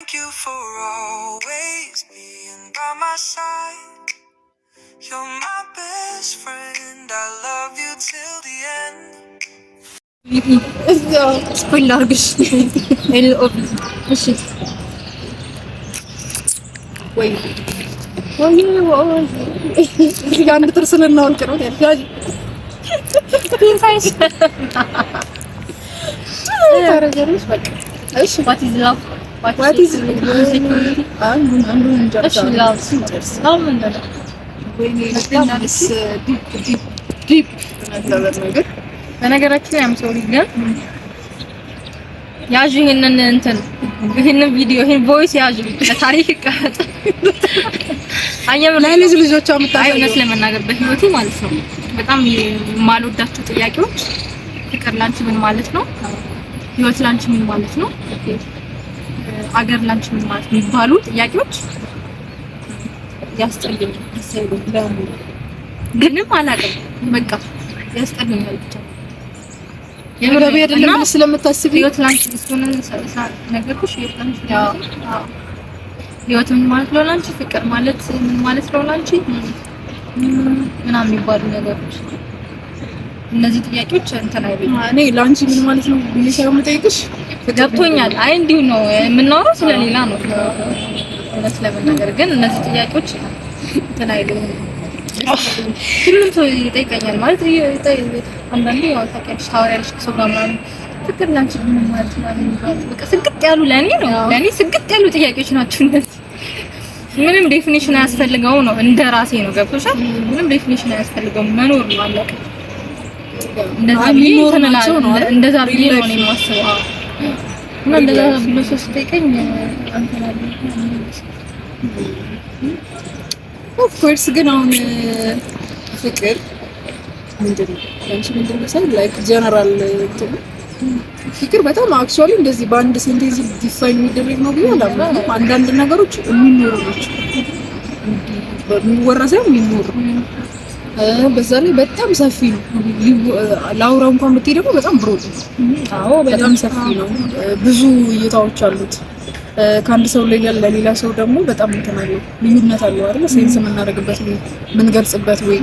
Thank you for always being by my side. You're my best friend. I love you till the end. Spoiler አድርግሽ ኤልኦቢ እሺ ወይ አንድ ጥርስ ልናወልቅ ነው ያጅ ፒንሳይስ ታረጀሪሽ በቃ እሺ what is love what is security አንዱ እንጀራ እሺ love ምንድን ነው ወይ ለናስ ዲፕ ነገር በነገራችን ላይ አምሶሪ ግን ያዥ ይሄንን ቪዲዮ ይሄን ቮይስ ያዥ ለታሪክ ይቀመጥ። አየም ለልጅ ልጆቿ የምታሳየው እውነት ለመናገር በህይወቴ ማለት ነው በጣም የማልወዳቸው ጥያቄዎች ፍቅር ላንቺ ምን ማለት ነው? ህይወት ላንቺ ምን ማለት ነው? አገር ላንቺ ምን ማለት ነው? የሚባሉ ጥያቄዎች ያስጠልኝ ግንም አላውቅም በቃ ያስጠልኛል ብቻ የምረብ አይደለም ስለምታስብ ህይወት ላንቺ ስለሆነ ነገርኩሽ ህይወት ምን ማለት ነው ላንቺ ፍቅር ማለት ምን ማለት ነው ላንቺ ምናምን የሚባሉ ነገሮች እነዚህ ጥያቄዎች እንትን አይደለም እኔ ላንቺ ምን ማለት ነው ብዬሽ የምጠይቅሽ ገብቶኛል አይ እንዲሁ ነው የምናወራው ስለሌላ ነው እውነት ለመናገር ግን እነዚህ ጥያቄዎች እንትን አይደለም ሁሉም ሰው ይጠይቀኛል ማለት አንዳንዴ ያው ታውቂያለሽ ታወሪያለሽ ከሰው ጋር ምናምን ፍቅር ላንቺ ምን ማለት ነው በቃ ስግጥ ያሉ ለኔ ስግጥ ያሉ ጥያቄዎች ናቸው እነዚህ ምንም ዴፊኒሽን አያስፈልገው ነው እንደራሴ ነው ገብቶሻል ምንም ዴፊኒሽን አያስፈልገው መኖር ነው አለቀ እንደዛ ብዬ ነው የማስበው እና እንደዛ ብሎ ሰው ሲጠይቀኝ አንተና ኦፍ ኮርስ ግን አሁን ፍቅር ምንድነው አንቺ ምንድነው ሳይል ላይክ ጀነራል ፍቅር በጣም አክቹአሊ እንደዚህ በአንድ ሴንቴንስ ዲፋይን የሚደረግ ነው ብዬ አላምንም። አንዳንድ ነገሮች የሚኖሩ ናቸው በሚወራ ሳይሆን የሚኖሩ በዛ ላይ በጣም ሰፊ ነው ላውራ እንኳን ብትይ ደግሞ በጣም ብሮድ አዎ በጣም ሰፊ ነው ብዙ እይታዎች አሉት ከአንድ ሰው ለሌላ ሰው ደግሞ በጣም እንተናለው ልዩነት አለው አይደል ሴንስ የምናደርግበት ምን ገልጽበት ወይ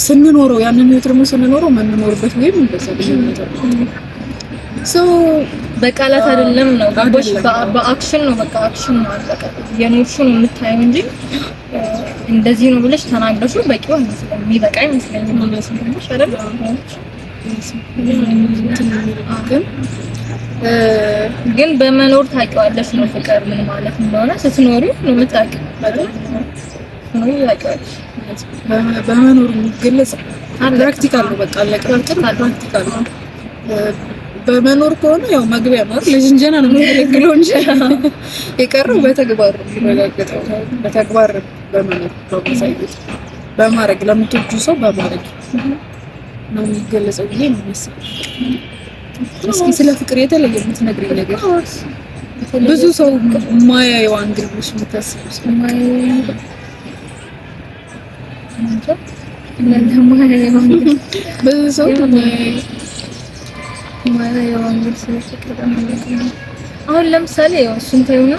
ስንኖረው ያንን ህይወት ደግሞ ስንኖረው የምንኖርበት ወይ እንደዛ ልዩነት አለው ሶ በቃላት አይደለም ነው ገቦሽ በአክሽን ነው በቃ አክሽን ነው በቃ የኖርሽን የምታየው እንጂ እንደዚህ ነው ብለሽ ተናግረሽ በቂው አይመስልም የሚበቃ አይመስልም ማለት ነው አይደል ግን በመኖር ታውቂዋለሽ ነው ፍቅር ምን ማለት እንደሆነ ስትኖሪ ነው የምታውቂው አይደል ነው ያውቂዋለሽ በመኖር የሚገለጽ ፕራክቲካል ነው በቃ ፕራክቲካል ነው በመኖር ከሆነ ያው መግቢያ ማለት ለጅንጀና ነው የሚያገለግለው እንጂ የቀረው በተግባር ይረጋገጣል በተግባር በመኖር በማሳየት በማድረግ ለምትወጁ ሰው በማድረግ ነው የሚገለጸው ብዬ ነው የማስበው እስኪ ስለ ፍቅር የተለየ የምትነግሪኝ ነገር ብዙ ሰው ማያየው አንግል ብለሽ የምታስቢው ብዙ ሰው ማያየው አንግል ስለ ፍቅር አሁን ለምሳሌ ያው እሱን ተይውና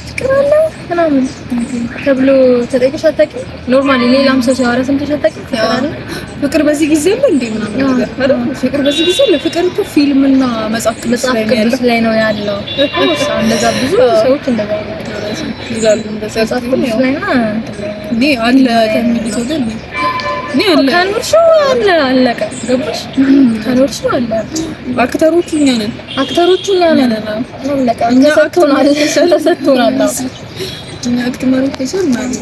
ፍቅር አለ ምናምን ተብሎ ተጠይቀሽ አታውቂም ኖርማሊ ሌላም ሰው ሲያወራ ሰምተሽ አታውቂም ፍቅር በዚህ ጊዜ አለ እንዴ ምናምን ነገር አይደል ፍቅር በዚህ ጊዜ አለ ፍቅር እኮ ፊልምና መጽሐፍ ቅዱስ ላይ ነው ያለው እንደዛ ብዙ ሰዎች እንደዛ ይላሉ እንደዛ መጽሐፍ ቅዱስ ላይና እኔ አለ ከሚሉት ወገን እኔ አለ ካኖርሹ አለቀ ገባሽ ካኖርሹ አለ አክተሮቹ እኛ ነን አለቀ እኛ ተሰጥቶናል እኛ አክተሮቹ ተሰጥቶናል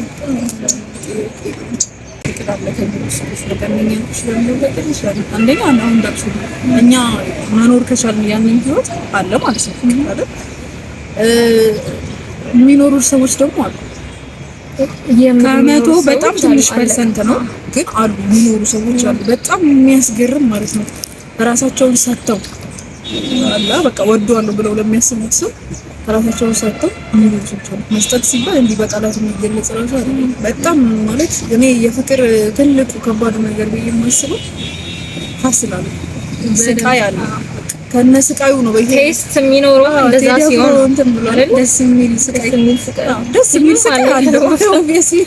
አንደኛ አሁን እንዳልኩ እኛ መኖር ከቻልን ያንን ህይወት አለ ማለት ነው አይደል የሚኖሩ ሰዎች ደግሞ አሉ ከመቶ በጣም ትንሽ ፐርሰንት ነው ግን አሉ የሚኖሩ ሰዎች አሉ በጣም የሚያስገርም ማለት ነው ራሳቸውን ሰጥተው አላ በቃ ወደዋለሁ ብለው ለሚያስቡት ሰው ራሳቸውን ሰጥተው የሚኖሩ ሰዎች አሉ መስጠት ሲባል እንዲህ በቃላት የሚገለጽ ራሱ አይደለም በጣም ማለት እኔ የፍቅር ትልቁ ከባድ ነገር ብዬ የማስበው ሀስላለ ስቃይ አለ ከነስቃዩ ነው ቴስት የሚኖረው እንደዛ ሲሆን እንትን ብሏል። ደስ የሚል ስቃይ አለው ኦብቪየስሊ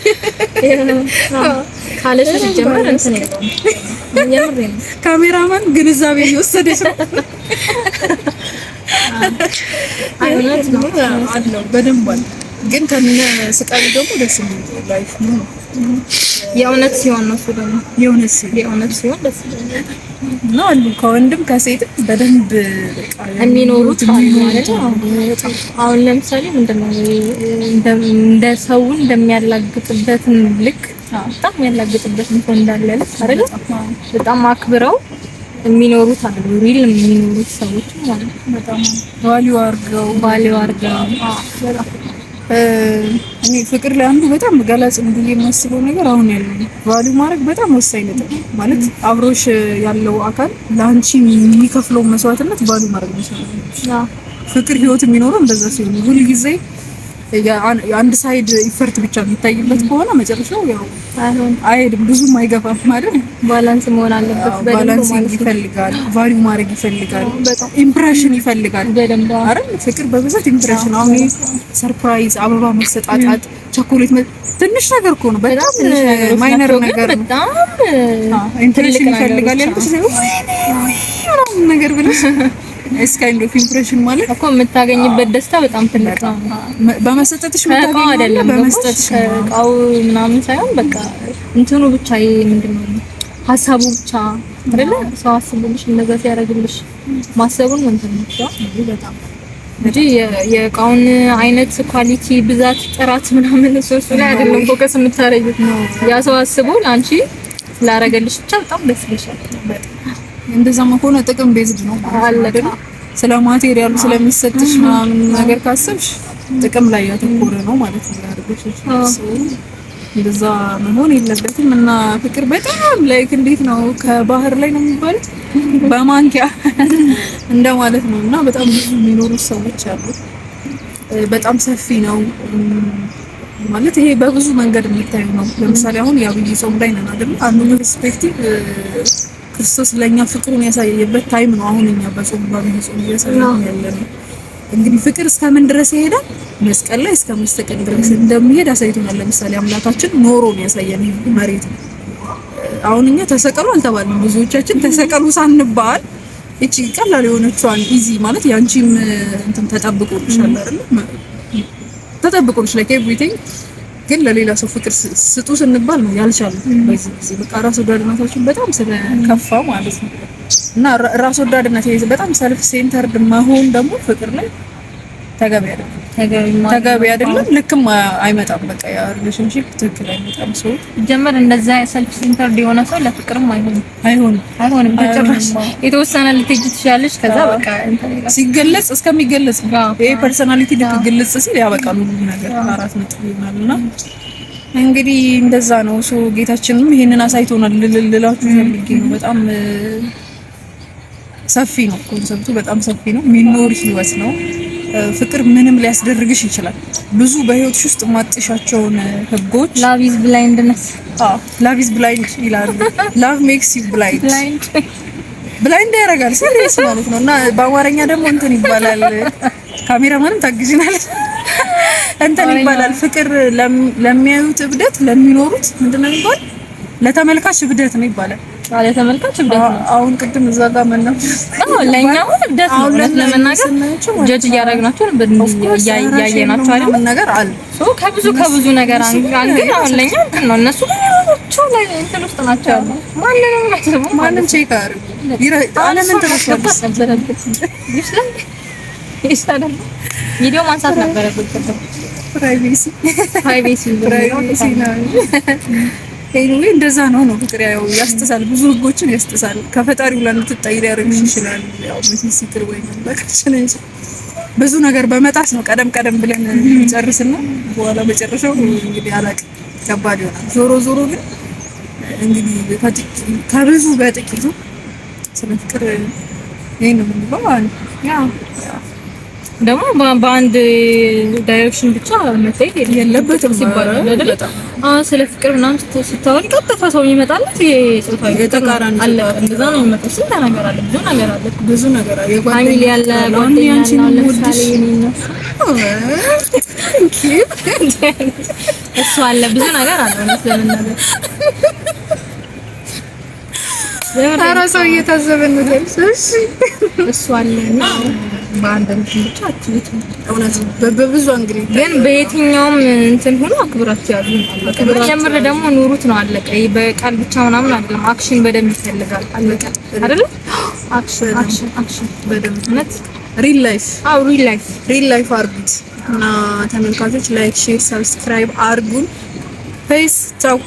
ካለሽ ጀመር እንትን የምሬን ካሜራማን ግንዛቤ እየወሰደች ነው። አይነት ነው አለው በደንብ አለ። ግን ከነ ስቃዩ ደግሞ ደስ የሚል ላይፍ ነው። የእውነት ሲሆን ነው እሱ ደግሞ የእውነት ሲሆን ደስ ይላል። ነው አሉ ከወንድም ከሴትም በደንብ በቃ የሚኖሩት ማለት ነው። አሁን ለምሳሌ ምንድነው እንደ ሰው እንደሚያላግጥበት ልክ በጣም የሚያላግጥበት ሰው እንዳለ አይደል? በጣም አክብረው የሚኖሩት አሉ። ሪል የሚኖሩት ሰዎች ማለት ነው። በጣም ቫልዩ አድርገው እኔ ፍቅር ላይ አንዱ በጣም ገላጽ ነው ብዬ የማስበው ነገር አሁን ያለው ቫልዩ ማድረግ በጣም ወሳኝ ነገር ማለት አብሮሽ ያለው አካል ለአንቺ የሚከፍለው መስዋዕትነት ቫልዩ ማድረግ ነው። ፍቅር ህይወት የሚኖረው እንደዛ ሲሆን ሁሉ ጊዜ አንድ ሳይድ ኢፈርት ብቻ የሚታይበት ከሆነ መጨረሻው ያው አይሄድም፣ ብዙም አይገፋም ማለት ባላንስ መሆን አለበት። ባላንስ ይፈልጋል፣ ቫልዩ ማድረግ ይፈልጋል፣ በጣም ኢምፕሬሽን ይፈልጋል አይደል? ፍቅር በብዛት ኢምፕሬሽን። አሁን ሰርፕራይዝ፣ አበባ መሰጣጣት፣ ቸኮሌት ትንሽ ነገር እኮ ነው፣ በጣም ማይነር ነገር ነው። በጣም ኢምፕሬሽን ይፈልጋል ያልኩት ነገር ብለሽ እስ ካይንድ ኦፍ ኢምፕሬሽን ማለት እኮ የምታገኝበት ደስታ በጣም ትልቅ ነው። በመሰጠትሽ የምታገኘው አይደለም፣ በመስጠትሽ እቃው ምናምን ሳይሆን በቃ እንትኑ ብቻ ይሄ ምንድነው ሀሳቡ ብቻ አይደለ? ሰው አስቦልሽ እንደዛ ሲያደርግልሽ ማሰቡን እንትን ነው በጣም እንጂ የእቃውን አይነት ኳሊቲ፣ ብዛት፣ ጥራት ምናምን እሱ ላይ አይደለም ፎከስ የምታረጊው ነው። ያ ሰው አስቦ አንቺ ስላደረገልሽ ብቻ በጣም ደስ ይልሻል። እንደዛ መሆነ ጥቅም ቤዝድ ነው ማለት ነው። ስለ ማቴሪያሉ ስለሚሰጥሽ ምናምን ነገር ካሰብሽ ጥቅም ላይ ያተኮረ ነው ማለት ነው ያደርግሽ። እንደዛ መሆን የለበትም። እና ፍቅር በጣም ላይክ እንዴት ነው ከባህር ላይ ነው የሚባሉት በማንኪያ እንደማለት ነው። እና በጣም ብዙ የሚኖሩ ሰዎች አሉ። በጣም ሰፊ ነው ማለት ይሄ በብዙ መንገድ የሚታዩ ነው። ለምሳሌ አሁን የአብይ ጾም ላይ ነን አይደል? አንዱ ፐርስፔክቲቭ ክርስቶስ ለኛ ፍቅሩን ያሳየበት ታይም ነው። አሁን እኛ በጾም በአብይ ጾም እያሳየን ያለነው እንግዲህ ፍቅር እስከምን ድረስ ይሄዳል? መስቀል ላይ እስከ መስተቀል ድረስ እንደሚሄድ አሳይቶናል። ለምሳሌ አምላካችን ኖሮ ነው ያሳየን መሬት ነው። አሁን እኛ ተሰቀሉ አልተባልንም። ብዙዎቻችን ተሰቀሉ ሳንባል እቺ ቀላል የሆነችዋን ኢዚ ማለት ያንቺም እንትን ተጠብቆልሻል አይደል? ተጠብቆልሽ ላይ ኤቭሪቲንግ ግን ለሌላ ሰው ፍቅር ስጡ ስንባል ነው ያልቻለው። በዚህ ጊዜ በቃ ራስ ወዳድነታችን በጣም ስለከፋ ማለት ነው። እና ራስ ወዳድነት በጣም ሰልፍ ሴንተርድ መሆን ደግሞ ፍቅር ላይ ተገቢ አይደለም። ልክም አይመጣም። በቃ ያ ሪሌሽንሺፕ ትክክል አይመጣም። ሰው ጀመር እንደዛ ሰልፍ ሴንተርድ የሆነ ሰው ለፍቅርም አይሆንም በጭራሽ። የተወሰነ ልትሄጂ ትችያለሽ። ከዛ በቃ ሲገለጽ እስከሚገለጽ ይሄ ፐርሰናሊቲ ልክ ግልጽ ሲል ያበቃል ሁሉ ነገር አራት ነጥብ ይሆናልና እንግዲህ እንደዛ ነው። ሶ ጌታችንም ይሄንን አሳይቶናል ልላችሁ ፈልጌ ነው። በጣም ሰፊ ነው ኮንሰፕቱ፣ በጣም ሰፊ ነው። የሚኖር ህይወት ነው። ፍቅር ምንም ሊያስደርግሽ ይችላል። ብዙ በህይወትሽ ውስጥ ማጥሻቸውን ህጎች ላቭ ኢዝ ብላይንድነስ ላቭ ኢዝ ብላይንድ ይላሉ። ላቭ ሜክስ ዩ ብላይንድ ያደርጋል ሲሪየስ ማለት ነው። እና በአማርኛ ደግሞ እንትን ይባላል፣ ካሜራማንም ታግዥናለች፣ እንትን ይባላል ፍቅር ለሚያዩት እብደት ለሚኖሩት ምንድነው የሚባል ለተመልካች እብደት ነው ይባላል። ለተመልካች እብደት ነው። አሁን ቅድም እዛ ጋር መናው ለኛው እብደት ነው። ለመናገር ጀጅ እያደረግናቸው እያየናቸው አይደል ነገር አለ። ከብዙ ነገር አንግል አሁን ለኛ እንትን ነው። እነሱ ላይ እንትን ውስጥ ናቸው ያለው። ማንም ቼክ አድርጉ አለምን ተረፈስ ይሻላል። ቪዲዮ ማንሳት ነበረበት። ፕራይቬሲ ነው። ኤኒዌይ እንደዛ ነው ፍቅር። ያው ያስጥሳል፣ ብዙ ህጎችን ያስጥሳል። ከፈጣሪው ላይ እንድትጣይ ሊያደርግሽ ይችላል። ያው ምንስ ሲክር ወይ ነው በቃችን እንጂ ብዙ ነገር በመጣስ ነው ቀደም ብለን ጨርስና በኋላ መጨረሻው እንግዲህ አላቅ ከባድ ይሆናል። ዞሮ ግን እንግዲህ ከብዙ በጥቂቱ ስለ ፍቅር ይሄን ነው የምንለው። ያው ደግሞ በአንድ ዳይሬክሽን ብቻ መታየት የለበትም ሲባል አይደል? ስለ ፍቅር ምናምን ስታወሪ ቀጥታ ሰው ይመጣለት የጾታዊ ተቃራኒ አለ። እንደዛ ነው የሚመጣው። ስንት ነገር አለ፣ ብዙ ነገር አለ። ፋሚሊ ያለ ጓደኛ አለ፣ ለምሳሌ እሱ አለ፣ ብዙ ነገር አለ። ለምን ኧረ ሰው እየታዘበን ነው። እሱ አለና በአንድ እንትን ብቻ አትሉት። እውነት በብዙ እንግዲህ ግን በየትኛውም እንትን ሆኖ አክብራችሁ ያዙ። የምር ደግሞ ኑሩት ነው አለቀ። በቃል ብቻ ምናምን አይደለም። አክሽን በደንብ ይፈልጋል። አለቀ አይደለ? አክሽን በደንብ እውነት ሪል ላይፍ ሪል ላይፍ አርጉት እና ተመልካቾች ላይክ፣ ሼር፣ ሰብስክራይብ አርጉን። ፔስ ቻው።